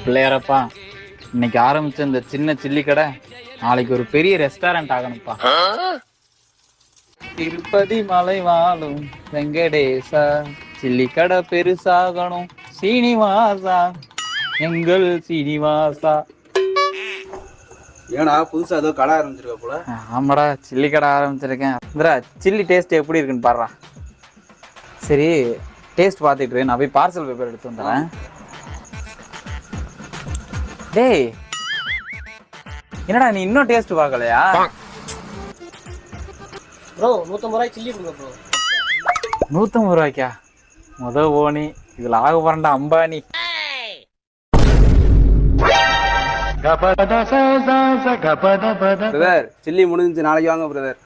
பிள்ளையாரப்பா, இன்னைக்கு ஆரம்பிச்ச இந்த சின்ன சில்லி கடை நாளைக்கு ஒரு பெரிய ரெஸ்டாரண்ட் ஆகணும்ப்பா. திருப்பதி மலை வாழும் வெங்கடேசா, சில்லி கடை பெருசாகணும் சீனிவாசா, எங்கள் சீனிவாசா. ஏன்னா புதுசா ஏதோ கடை ஆரம்பிச்சிருக்க போல. ஆமாடா, சில்லி கடை ஆரம்பிச்சிருக்கேன். சில்லி டேஸ்ட் எப்படி இருக்குன்னு பாடுறா. சரி, டேஸ்ட் பார்த்துட்டு நான் போய் பார்சல் பேப்பர் எடுத்து வந்துடுறேன். டேய், என்னடா நீ இன்னும் டேஸ்ட் பார்க்கலையா? ப்ரோ 150 ரூபாய் சில்லி கொடுங்க ப்ரோ. 150 ரூபாய்க்கா? முத ஓனி இதுல ஆக போறண்டா அம்பானி. பிரதர் சில்லி முடிஞ்சு நாளைக்கு வாங்க பிரதர்.